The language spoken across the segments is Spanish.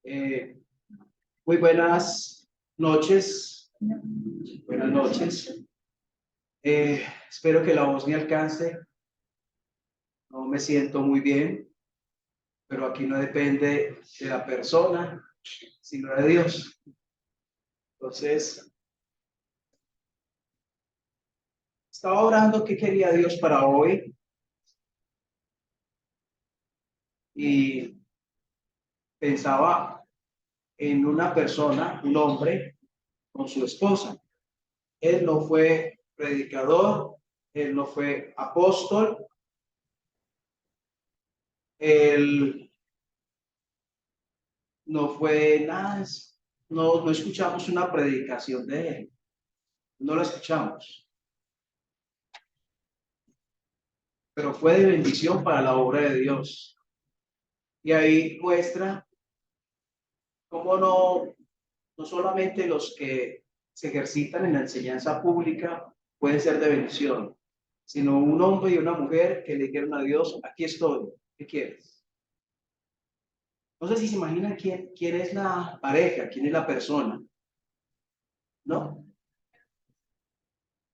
Eh, Muy buenas noches. Buenas noches. Espero que la voz me alcance. No me siento muy bien, pero aquí no depende de la persona, sino de Dios. Entonces, estaba orando qué quería Dios para hoy y pensaba en una persona, un hombre, con su esposa. Él no fue predicador, él no fue apóstol, él no fue nada, no escuchamos una predicación de él, no la escuchamos, pero fue de bendición para la obra de Dios. Y ahí muestra cómo no solamente los que se ejercitan en la enseñanza pública pueden ser de bendición, sino un hombre y una mujer que le dijeron a Dios, aquí estoy, ¿qué quieres? No sé si se imaginan quién es la pareja, quién es la persona, ¿no?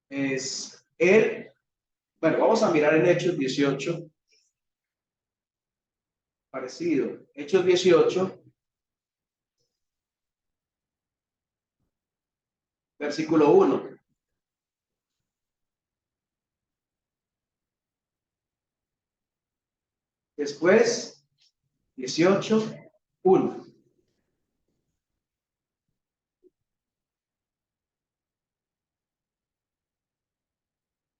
Es él. Bueno, vamos a mirar en Hechos 18, parecido. Hechos 18, versículo 1. Después, 18, 1.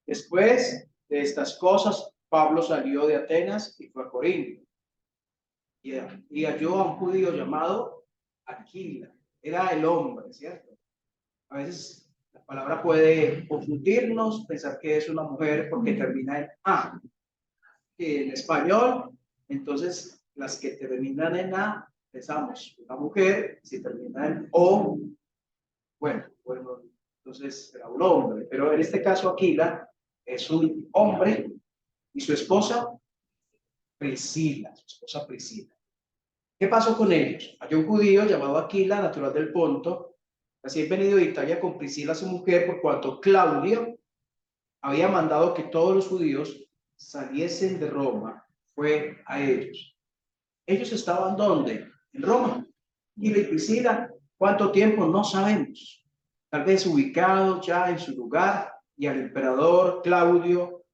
Después de estas cosas, Pablo salió de Atenas y fue a Corinto. Y halló a un judío llamado Aquila. Era el hombre, ¿cierto? A veces la palabra puede confundirnos, pensar que es una mujer porque termina en A. En español, entonces las que terminan en A, pensamos, una mujer, si termina en O, bueno, entonces será un hombre. Pero en este caso Aquila es un hombre y su esposa Priscila. ¿Qué pasó con ellos? Hay un judío llamado Aquila, natural del Ponto, recién venido de Italia con Priscila, su mujer, por cuanto Claudio había mandado que todos los judíos saliesen de Roma, fue a ellos. ¿Ellos estaban dónde? En Roma. Aquila y Priscila, ¿cuánto tiempo? No sabemos. Tal vez ubicados ya en su lugar, y al emperador Claudio,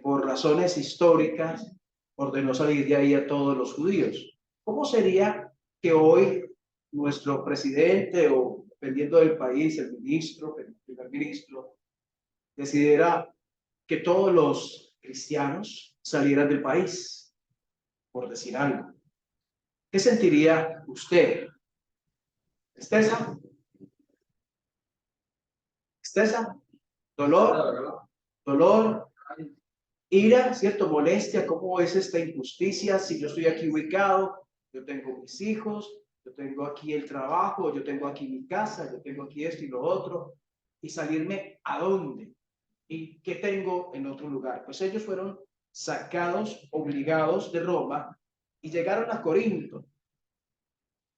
por razones históricas, ordenó salir de ahí a todos los judíos. ¿Cómo sería que hoy nuestro presidente, o dependiendo del país, el ministro, el primer ministro, decidiera que todos los cristianos salieran del país, por decir algo? ¿Qué sentiría usted? ¿Tristeza? ¿Tristeza? ¿Dolor? ¿Dolor? Ira, ¿cierto? Molestia, ¿cómo es esta injusticia? Si yo estoy aquí ubicado, yo tengo mis hijos, yo tengo aquí el trabajo, yo tengo aquí mi casa, yo tengo aquí esto y lo otro, y salirme ¿a dónde? ¿Y qué tengo en otro lugar? Pues ellos fueron sacados, obligados de Roma y llegaron a Corinto.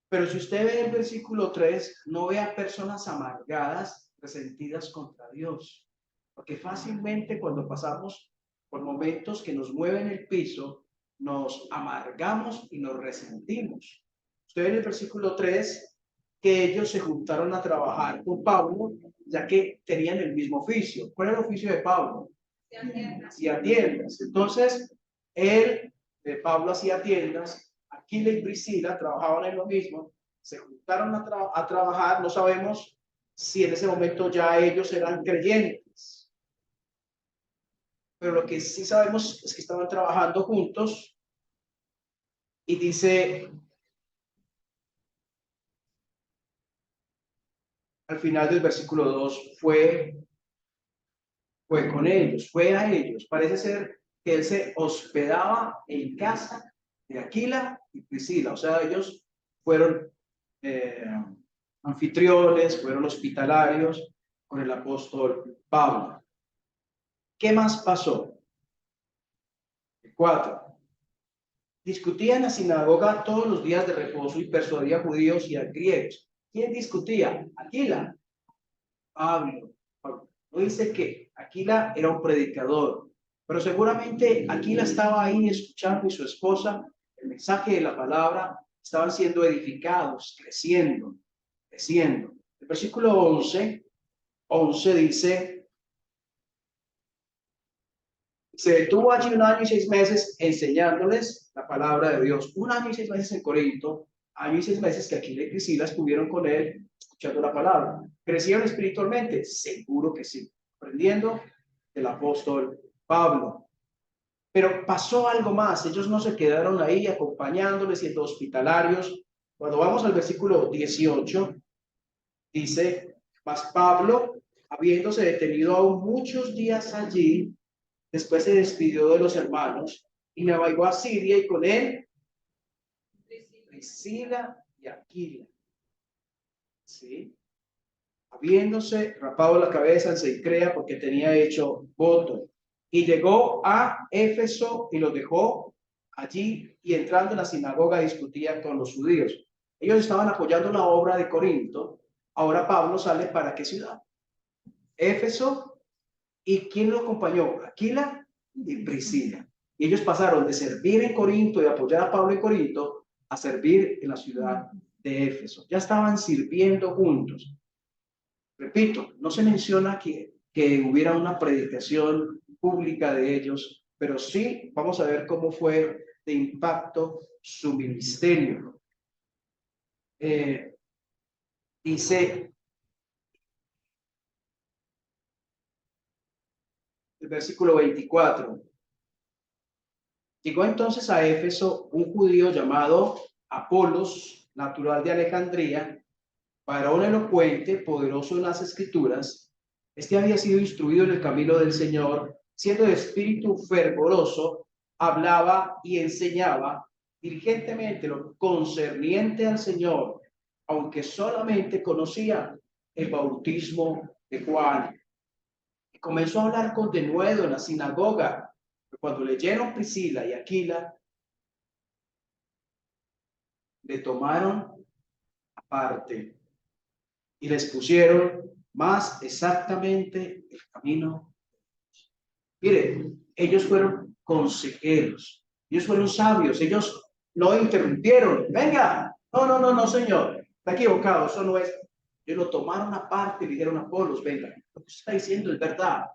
Pero si usted ve el versículo 3, no ve a personas amargadas, resentidas contra Dios. Porque fácilmente cuando pasamos por momentos que nos mueven el piso, nos amargamos y nos resentimos. Usted ve en el versículo 3 que ellos se juntaron a trabajar con Pablo, ya que tenían el mismo oficio. ¿Cuál era el oficio de Pablo? Hacía tiendas. Entonces, Pablo hacía tiendas, Aquila y Priscila trabajaban en lo mismo, se juntaron a trabajar, no sabemos si en ese momento ya ellos eran creyentes, pero lo que sí sabemos es que estaban trabajando juntos y dice al final del versículo 2, fue con ellos, fue a ellos. Parece ser que él se hospedaba en casa de Aquila y Priscila, o sea, ellos fueron eh, anfitriones, fueron hospitalarios con el apóstol Pablo. ¿Qué más pasó? 4. Discutía en la sinagoga todos los días de reposo y persuadía a judíos y a griegos. ¿Quién discutía? Aquila. Pablo. No dice que Aquila era un predicador, pero seguramente Aquila estaba ahí escuchando y su esposa, el mensaje de la palabra, estaban siendo edificados, creciendo, creciendo. El versículo 11 dice, se detuvo allí 1 año y 6 meses enseñándoles la palabra de Dios. 1 año y 6 meses en Corinto, año y 6 meses que Aquila y Priscila estuvieron con él escuchando la palabra. ¿Crecieron espiritualmente? Seguro que sí. Aprendiendo del apóstol Pablo. Pero pasó algo más. Ellos no se quedaron ahí acompañándoles, siendo hospitalarios. Cuando vamos al versículo 18, dice, mas Pablo, habiéndose detenido aún muchos días allí, después se despidió de los hermanos y navegó a Siria y con él Priscila y Aquila. ¿Sí? Habiéndose rapado la cabeza en Cencrea porque tenía hecho voto. Y llegó a Éfeso y lo dejó allí y entrando en la sinagoga discutía con los judíos. Ellos estaban apoyando la obra de Corinto. Ahora Pablo sale para qué ciudad? Éfeso. ¿Y quién lo acompañó? Aquila y Priscila. Y ellos pasaron de servir en Corinto y apoyar a Pablo en Corinto a servir en la ciudad de Éfeso. Ya estaban sirviendo juntos. Repito, no se menciona que hubiera una predicación pública de ellos, pero sí vamos a ver cómo fue de impacto su ministerio. Dice el versículo 24. Llegó entonces a Éfeso un judío llamado Apolos, natural de Alejandría, varón elocuente, poderoso en las escrituras. Este había sido instruido en el camino del Señor, siendo de espíritu fervoroso, hablaba y enseñaba diligentemente lo concerniente al Señor, aunque solamente conocía el bautismo de Juan. Y comenzó a hablar con denuedo en la sinagoga. Cuando leyeron Priscila y Aquila, le tomaron aparte y les pusieron más exactamente el camino. Mire, ellos fueron consejeros, ellos fueron sabios, ellos no interrumpieron. Venga, no, no, no, no, señor, está equivocado, eso no es. Ellos lo tomaron aparte y le dijeron a Apolos, venga, lo que está diciendo es verdad,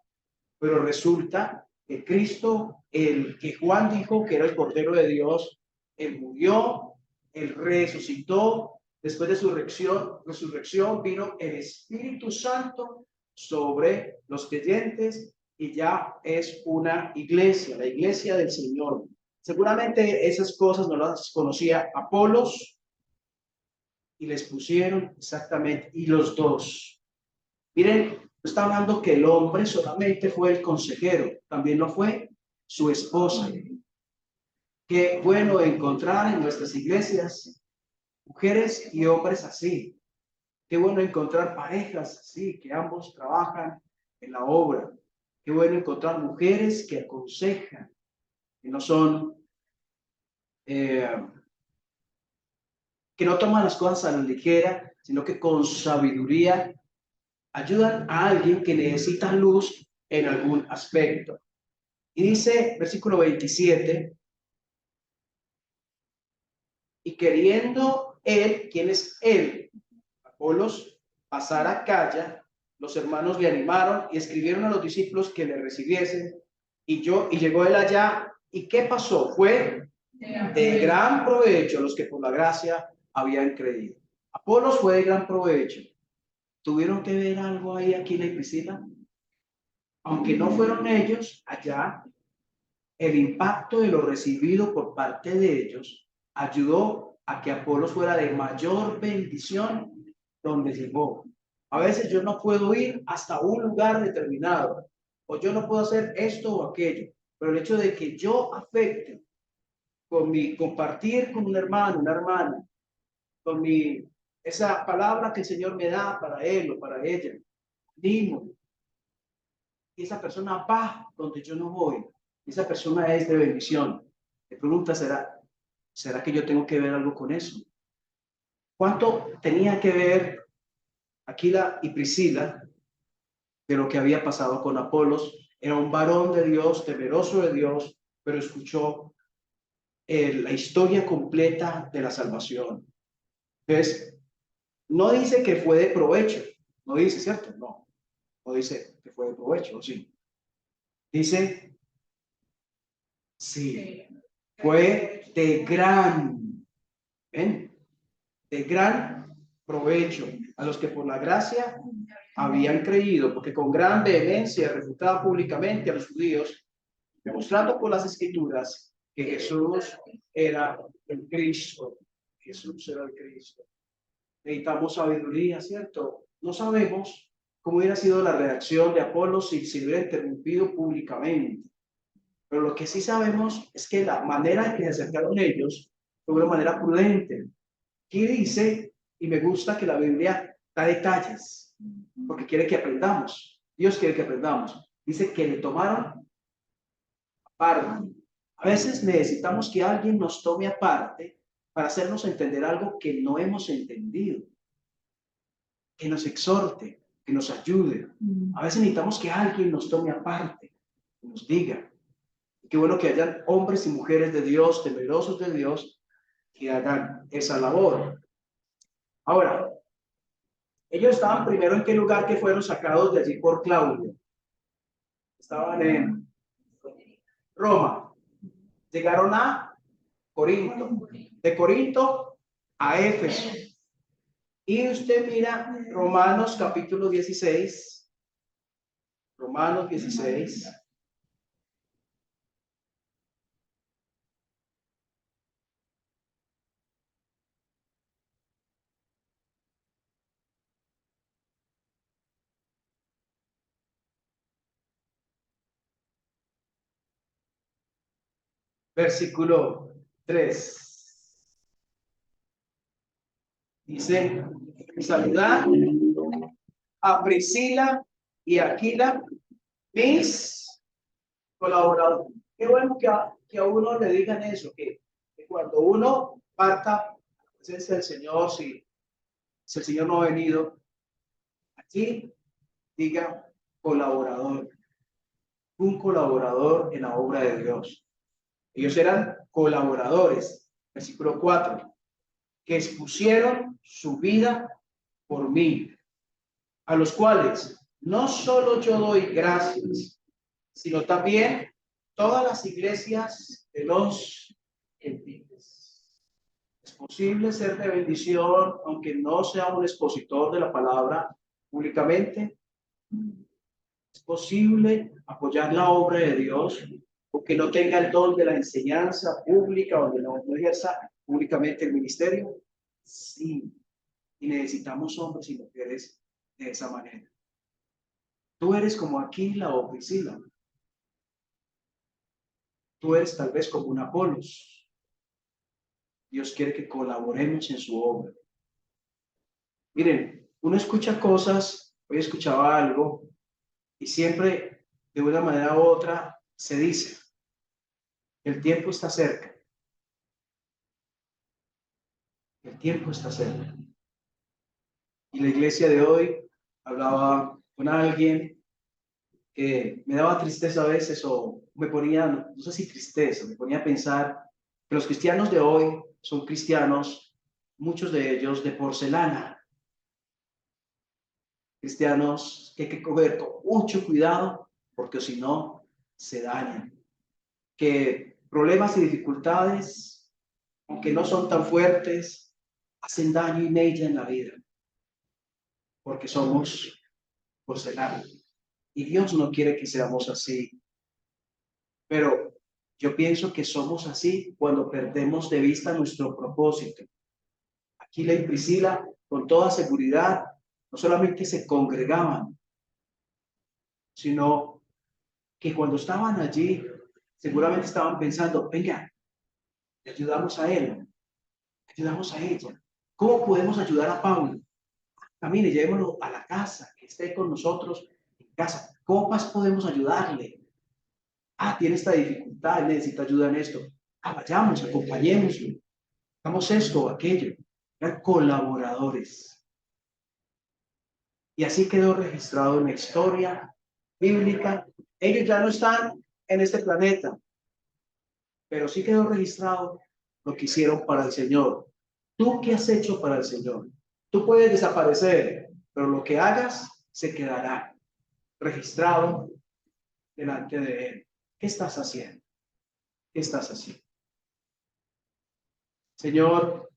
pero resulta que Cristo, el que Juan dijo que era el Cordero de Dios, él murió, él resucitó, después de su resurrección vino el Espíritu Santo sobre los creyentes y ya es una iglesia, la iglesia del Señor. Seguramente esas cosas no las conocía Apolos y les pusieron exactamente, y los dos. Miren, está hablando que el hombre solamente fue el consejero, también lo fue su esposa. Qué bueno encontrar en nuestras iglesias mujeres y hombres así. Qué bueno encontrar parejas así, que ambos trabajan en la obra. Qué bueno encontrar mujeres que aconsejan, que no son, eh, que no toman las cosas a la ligera, sino que con sabiduría ayudan a alguien que necesita luz en algún aspecto. Y dice, versículo 27, y queriendo él, ¿quién es él? Apolos, pasar a Acaya, los hermanos le animaron y escribieron a los discípulos que le recibiesen, y llegó él allá, ¿y qué pasó? Fue de gran provecho a los que por la gracia habían creído. Apolos fue de gran provecho. ¿Tuvieron que ver algo ahí, aquí en la Priscila? Aunque no fueron ellos allá, el impacto de lo recibido por parte de ellos ayudó a que Apolos fuera de mayor bendición donde llegó. A veces yo no puedo ir hasta un lugar determinado, o yo no puedo hacer esto o aquello, pero el hecho de que yo afecte con mi compartir con un hermano, una hermana, con esa palabra que el Señor me da para él o para ella, digo, y esa persona va donde yo no voy, esa persona es de bendición. La pregunta será, ¿Será que yo tengo que ver algo con eso? ¿Cuánto tenía que ver Aquila y Priscila de lo que había pasado con Apolos? Era un varón de Dios, temeroso de Dios, pero escuchó la historia completa de la salvación. Entonces, no dice que fue de provecho, no dice, ¿cierto? No, no dice que fue de provecho, sí. Dice, sí, fue de gran, ¿ven? De gran provecho a los que por la gracia habían creído, porque con gran vehemencia refutaba públicamente a los judíos, demostrando por las escrituras que Jesús era el Cristo. Jesús era el Cristo. Necesitamos sabiduría, ¿cierto? No sabemos cómo hubiera sido la reacción de Apolo si se hubiera interrumpido públicamente. Pero lo que sí sabemos es que la manera en que se acercaron ellos fue una manera prudente. Aquí dice, y me gusta que la Biblia da detalles, porque quiere que aprendamos. Dios quiere que aprendamos. Dice que le tomaron aparte. A veces necesitamos que alguien nos tome aparte para hacernos entender algo que no hemos entendido, que nos exhorte, que nos ayude. A veces necesitamos que alguien nos tome aparte, que nos diga. Y qué bueno que hayan hombres y mujeres de Dios, temerosos de Dios, que hagan esa labor. Ahora, ellos estaban primero en qué lugar que fueron sacados de allí por Claudio. Estaban en Roma. Llegaron a Corinto. De Corinto a Éfeso. Y usted mira Romanos capítulo 16. Romanos 16. Versículo 3. Dice, saludad a Priscila y Aquila, mis colaboradores. Qué bueno que a uno le digan eso, que cuando uno parta a la presencia del Señor, si el Señor no ha venido, aquí diga colaborador, un colaborador en la obra de Dios. Ellos eran colaboradores, versículo 4, que expusieron su vida por mí, a los cuales no solo yo doy gracias, sino también todas las iglesias de los gentiles. Es posible ser de bendición, aunque no sea un expositor de la palabra públicamente. Es posible apoyar la obra de Dios, aunque no tenga el don de la enseñanza pública o de no ejerza públicamente el ministerio. Sí, y necesitamos hombres y mujeres de esa manera. Tú eres como Aquila o Priscila. Tú eres tal vez como un Apolos. Dios quiere que colaboremos en su obra. Miren, uno escucha cosas, hoy escuchaba algo, y siempre de una manera u otra se dice, el tiempo está cerca. El tiempo está cerca. Y la iglesia de hoy hablaba con alguien que me daba tristeza a veces o me ponía, no sé si tristeza, me ponía a pensar que los cristianos de hoy son cristianos, muchos de ellos de porcelana. Cristianos que hay que coger con mucho cuidado porque si no se dañan. Que problemas y dificultades, aunque no son tan fuertes, hacen daño y mella en la vida porque somos porcelana. Y Dios no quiere que seamos así. Pero yo pienso que somos así cuando perdemos de vista nuestro propósito. Aquila y Priscila, con toda seguridad, no solamente se congregaban, sino que cuando estaban allí, seguramente estaban pensando, venga, le ayudamos a él, ayudamos a ella. ¿Cómo podemos ayudar a Pablo? Camine, llevémoslo a la casa, que esté con nosotros en casa. ¿Cómo más podemos ayudarle? Tiene esta dificultad, necesita ayuda en esto. Vayamos, acompañémoslo. hagamos esto o aquello. Eran colaboradores. Y así quedó registrado en la historia bíblica. Ellos ya no están en este planeta, pero sí quedó registrado lo que hicieron para el Señor. ¿Tú qué has hecho para el Señor? Tú puedes desaparecer, pero lo que hagas se quedará registrado delante de Él. ¿Qué estás haciendo? ¿Qué estás haciendo? Señor,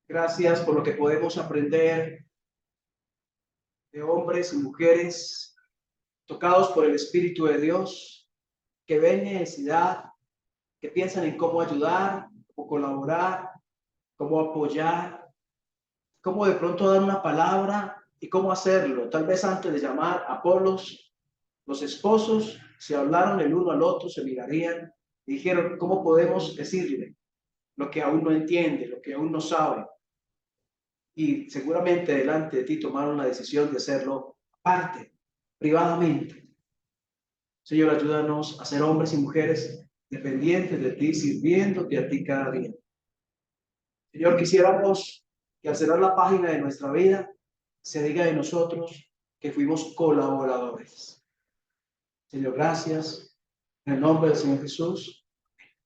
gracias por lo que podemos aprender de hombres y mujeres tocados por el Espíritu de Dios, que ven necesidad, que piensan en cómo ayudar, cómo colaborar, cómo apoyar, cómo de pronto dar una palabra y cómo hacerlo. Tal vez antes de llamar a Apolos, los esposos se hablaron el uno al otro, se mirarían y dijeron, ¿cómo podemos decirle lo que aún no entiende, lo que aún no sabe? Y seguramente delante de ti tomaron la decisión de hacerlo aparte, privadamente. Señor, ayúdanos a ser hombres y mujeres dependientes de ti, sirviéndote a ti cada día. Señor, quisiéramos que al cerrar la página de nuestra vida se diga de nosotros que fuimos colaboradores. Señor, gracias. En el nombre del Señor Jesús.